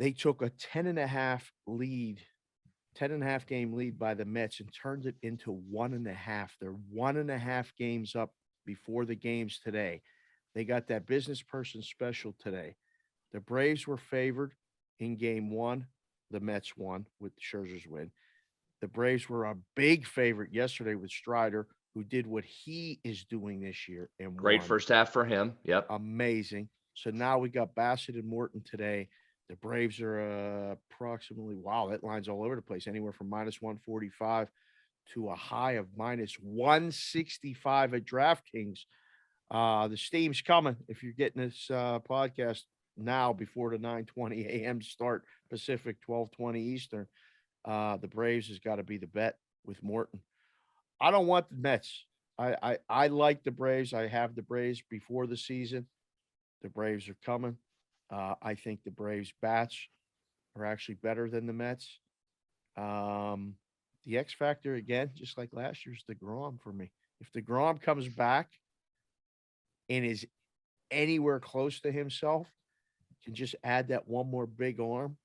They took a 10.5 game lead by the Mets and turned it into 1.5. They're 1.5 games up before the games today. They got that business person special today. The Braves were favored in game one. The Mets won with Scherzer's win. The Braves were a big favorite yesterday with Strider, who did what he is doing this year and Great won. first half for him. Yep. Amazing. So now we got Bassett and Morton today. The Braves are approximately, wow, that line's all over the place, anywhere from minus 145 to a high of minus 165 at DraftKings. The steam's coming if you're getting this podcast now before the 9:20 a.m. start Pacific, 12:20 Eastern. The Braves has got to be the bet with Morton. I don't want the Mets. I like the Braves. I have the Braves before the season. The Braves are coming. I think the Braves bats are actually better than the Mets. The X factor again, just like last year's DeGrom for me. If DeGrom comes back and is anywhere close to himself, can just add that one more big arm.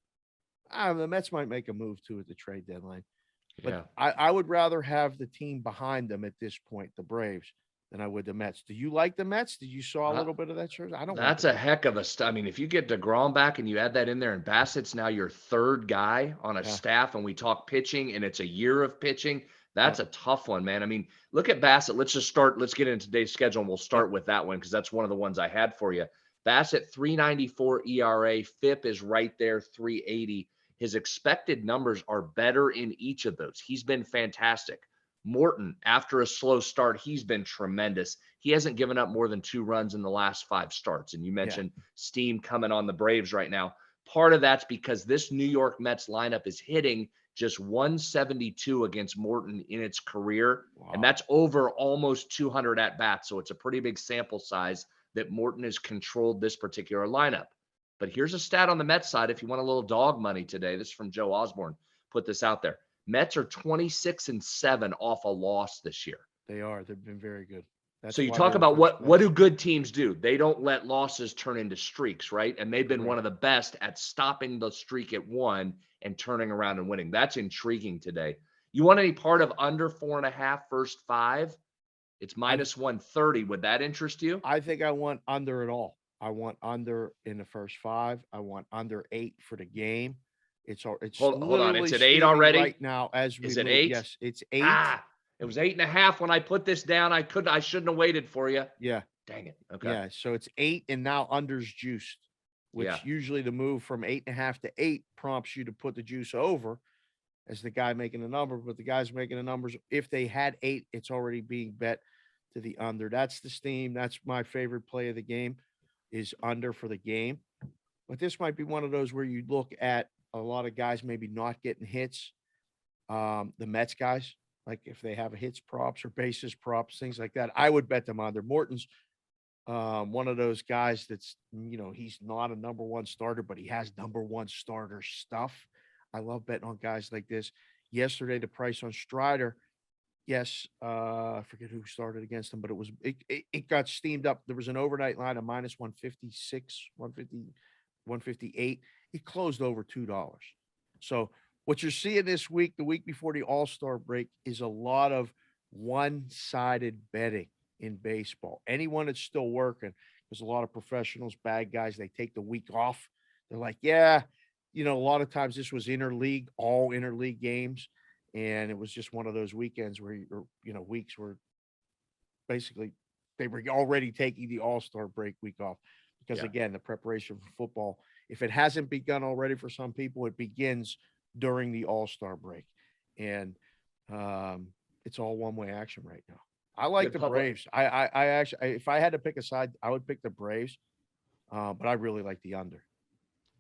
The Mets might make a move too at the trade deadline. But Yeah. I would rather have the team behind them at this point, the Braves, than I would the Mets. Do you like the Mets? Did you saw a Uh, little bit of that shirt? I don't want That's the a Mets. heck of a I mean, if you get DeGrom back and you add that in there and Bassett's now your third guy on a Yeah, staff and we talk pitching and it's a year of pitching, yeah, that's a tough one, man. I mean, look at Bassett. Let's get into today's schedule and we'll yeah, start with that one because that's one of the ones I had for you. Bassett 394 ERA, FIP is right there 380. His expected numbers are better in each of those. He's been fantastic. Morton, after a slow start, he's been tremendous. He hasn't given up more than 2 runs in the last 5 starts. And you yeah, mentioned steam coming on the Braves right now. Part of that's because this New York Mets lineup is hitting just 172 against Morton in its career. And wow. that's over almost 200 at bats. So it's a pretty big sample size that Morton has controlled this particular lineup. But here's a stat on the Mets side. If you want a little dog money today, this is from Joe Osborne. Put this out there. Mets are 26-7 off a loss this year. They are. They've been very good. So That's you why talk they're in about first what do place. good teams do? They don't let losses turn into streaks, right? And they've been one Correct. of the best at stopping the streak at 1 and turning around and winning. That's intriguing today. You want any part of under 4.5 first 5? It's I minus 130. Would that interest you? I think I want under it all. I want under in the first 5. I want under 8 for the game. It's Hold on. It's literally at 8 steaming already. right now as we Is it move. 8? Yes, it's 8. Ah, it was 8.5 when I put this down. I shouldn't have waited for you. Yeah. Dang it. Okay. Yeah, so it's 8 and now under's juiced, Yeah. which usually the move from 8.5 to 8 prompts you to put the juice over as the guy making the number, but the guys making the numbers, if they had 8, it's already being bet to the under. That's the steam. That's my favorite play of the game is under for the game. But this might be one of those where you look at a lot of guys maybe not getting hits. The Mets guys, like if they have a hits props or bases props, things like that, I would bet them under. Morton's one of those guys that's, he's not a number one starter, but he has number one starter stuff. I love betting on guys like this. Yesterday, the price on Strider, yes, I forget who started against him, but it got steamed up. There was an overnight line of minus 156, 150, 158. It closed over $2. So what you're seeing this week, the week before the All-Star break, is a lot of one-sided betting in baseball. Anyone that's still working, there's a lot of professionals, bad guys, they take the week off. They're like, yeah, a lot of times this was interleague, all interleague games. And it was just one of those weekends where, weeks where basically they were already taking the All-Star break week off. Because Yeah. again, the preparation for football, if it hasn't begun already for some people, it begins during the All-Star break. And it's all one-way action right now. I like Good the public. Braves. I actually, if I had to pick a side, I would pick the Braves. But I really like the under.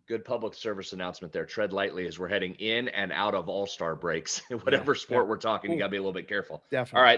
Good public service announcement there. Tread lightly as we're heading in and out of all-star breaks. Yeah, Whatever yeah. sport we're talking, you Oh, got to be a little bit careful. All definitely. right.